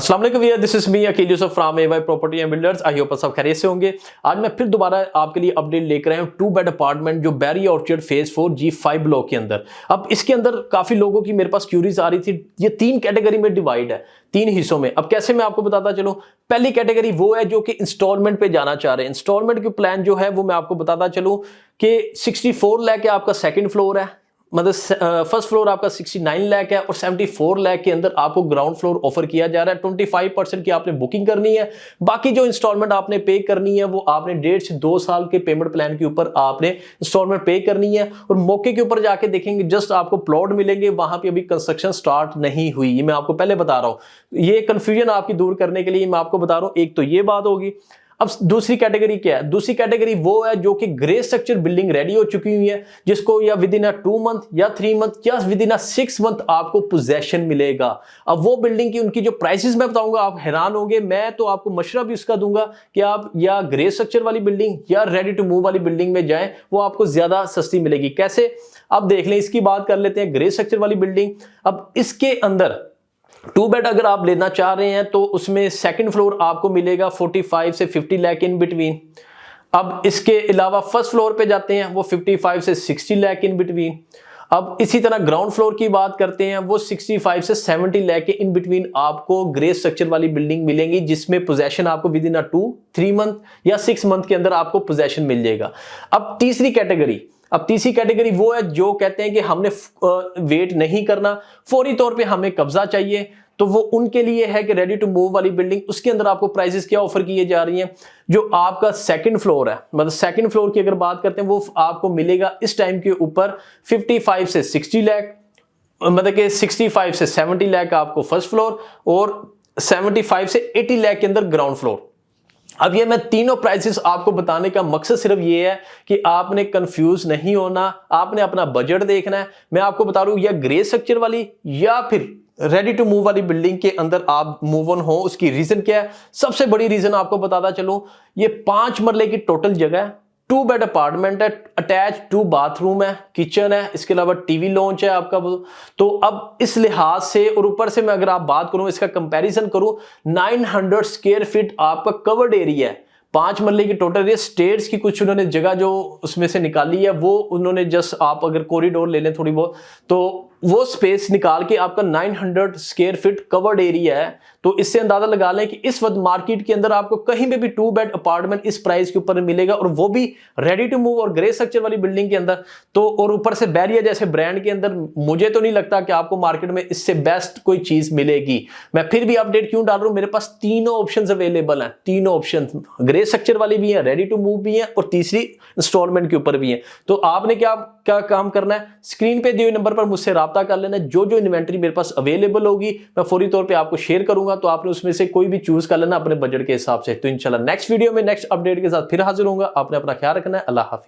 अस्सलाम वालेकुम भैया, this is me Aqeel Yusuf from एवाई property and builders. I hope सब खैरियत से होंगे। आज मैं फिर दोबारा आपके लिए अपडेट लेकर आया हूँ 2 बेड अपार्टमेंट जो बैरी ऑर्चर्ड फेज 4 G5 ब्लॉक के अंदर। अब इसके अंदर काफी लोगों की मेरे पास क्यूरीज आ रही थी। ये 3 कैटेगरी में डिवाइड है, 3 हिस्सों में। अब कैसे मैं आपको बताता चलूं। पहली कैटेगरी वो है जो कि इंस्टॉलमेंट पे जाना चाह रहे हैं। इंस्टॉलमेंट के प्लान जो है वो मैं आपको बताता चलूं कि 64 लाख के आपका सेकंड फ्लोर है, मतलब फर्स्ट फ्लोर आपका 69 लाख है और 74 लाख के अंदर आपको ग्राउंड फ्लोर ऑफर किया जा रहा है। 25% की आपने बुकिंग करनी है, बाकी जो इंस्टॉलमेंट आपने पे करनी है वो आपने 1.5 से 2 साल के पेमेंट प्लान के ऊपर आपने इंस्टॉलमेंट पे करनी है। और मौके के ऊपर जाके देखेंगे जस्ट आपको प्लॉट मिलेंगे, वहां पे अभी कंस्ट्रक्शन स्टार्ट नहीं हुई। ये मैं आपको पहले बता रहा हूं, ये कंफ्यूजन आपकी दूर करने के लिए मैं आपको बता रहा हूं। एक तो ये बात होगी। अब दूसरी कैटेगरी क्या है? दूसरी कैटेगरी वो है जो कि ग्रे स्ट्रक्चर बिल्डिंग रेडी हो चुकी हुई है, जिसको या विद इन अ 2 मंथ या 3 मंथ या विद इन अ 6 मंथ आपको पोजेशन मिलेगा। अब वो बिल्डिंग की उनकी जो प्राइसेस मैं बताऊंगा आप हैरान होंगे। मैं तो आपको मशवरा भी उसका दूंगा कि आप या ग्रे स्ट्रक्चर वाली बिल्डिंग या रेडी टू मूव वाली बिल्डिंग में जाएं, वो आपको ज्यादा सस्ती मिलेगी। कैसे? अब देख लें, इसकी बात कर लेते हैं। ग्रे स्ट्रक्चर वाली बिल्डिंग, अब इसके अंदर 2 बेड अगर आप लेना चाह रहे हैं तो उसमें सेकंड फ्लोर आपको मिलेगा 45 से 50 लाख इन बिटवीन। अब इसके अलावा फर्स्ट फ्लोर पे जाते हैं, वो 55 से 60 लाख इन बिटवीन। अब इसी तरह ग्राउंड फ्लोर की बात करते हैं, वो 65 से 70 लाख के इन बिटवीन आपको ग्रे स्ट्रक्चर वाली बिल्डिंग मिलेंगी, जिसमें पोजेशन आपको विद इन अ 2-3 मंथ या 6 मंथ के अंदर आपको पोजेशन मिल जाएगा। अब तीसरी कैटेगरी वो है जो कहते हैं कि हमने वेट नहीं करना, फौरी तौर पे हमें कब्जा चाहिए। तो वो उनके लिए है कि रेडी टू मूव वाली बिल्डिंग, उसके अंदर आपको प्राइसेस क्या ऑफर किए जा रही हैं। जो आपका सेकंड फ्लोर है, मतलब सेकंड फ्लोर की अगर बात करते हैं, वो आपको मिलेगा इस टाइम के ऊपर 55 से 60 लाख, मतलब कि 65 से 70 लाख आपको फर्स्ट फ्लोर और 75 से 80 लाख के अंदर ग्राउंड फ्लोर। अब ये मैं तीनों प्राइसेस आपको बताने का मकसद सिर्फ ये है कि आपने कंफ्यूज नहीं होना, आपने अपना बजट देखना है। मैं आपको बता रहा हूं, या ग्रे स्ट्रक्चर वाली या फिर रेडी टू मूव वाली बिल्डिंग के अंदर आप मूव ऑन हो। उसकी रीजन क्या है? सबसे बड़ी रीजन आपको बताता चलूं, ये 5 मरले की टोटल जगह है, 2 बेड अपार्टमेंट है, अटैच 2 बाथरूम है, किचन है, इसके अलावा टीवी लॉन्च है आपका। तो अब इस लिहाज से और ऊपर से मैं अगर आप बात करूं, इसका कंपैरिजन करूं, 900 स्क्वायर फीट आपका कवर्ड एरिया है। 5 मरले की टोटल, ये स्टेयर्स की कुछ उन्होंने जगह जो उसमें से निकाली है, वो उन्होंने जस्ट आप अगर कॉरिडोर ले लें थोड़ी बहुत, तो वो स्पेस निकाल के आपका 900 स्क्वायर फीट कवर्ड एरिया है। तो इससे अंदाजा लगा लें कि इस वक्त मार्केट के अंदर आपको कहीं पे भी 2 बेड अपार्टमेंट इस प्राइस के ऊपर मिलेगा, और वो भी रेडी टू मूव और ग्रे स्ट्रक्चर वाली बिल्डिंग के अंदर। तो और ऊपर से बैरिया जैसे ब्रांड के अंदर मुझे तो नहीं लगता कि आपको मार्केट में इससे बेस्ट कोई चीज मिलेगी। मैं फिर भी अपडेट क्यों डाल रहा हूं, मेरे पास तीनों ऑप्शंस अवेलेबल हैं। तीनों ऑप्शन ग्रे स्ट्रक्चर वाली भी है, रेडी टू मूव भी है, और तीसरी इंस्टॉलमेंट के ऊपर भी है। तो आपने क्या काम करना है, स्क्रीन पे दिए हुए नंबर पर मुझसे राब्ता कर लेना। जो इन्वेंटरी मेरे पास अवेलेबल होगी मैं फौरी तौर पे आपको शेयर करूंगा, तो आपने उसमें से कोई भी चूज कर लेना अपने बजट के हिसाब से। तो इंशाल्लाह नेक्स्ट वीडियो में नेक्स्ट अपडेट के साथ फिर हाजिर होऊंगा। आपने अपना ख्याल रखना है। अल्लाह हाफिज।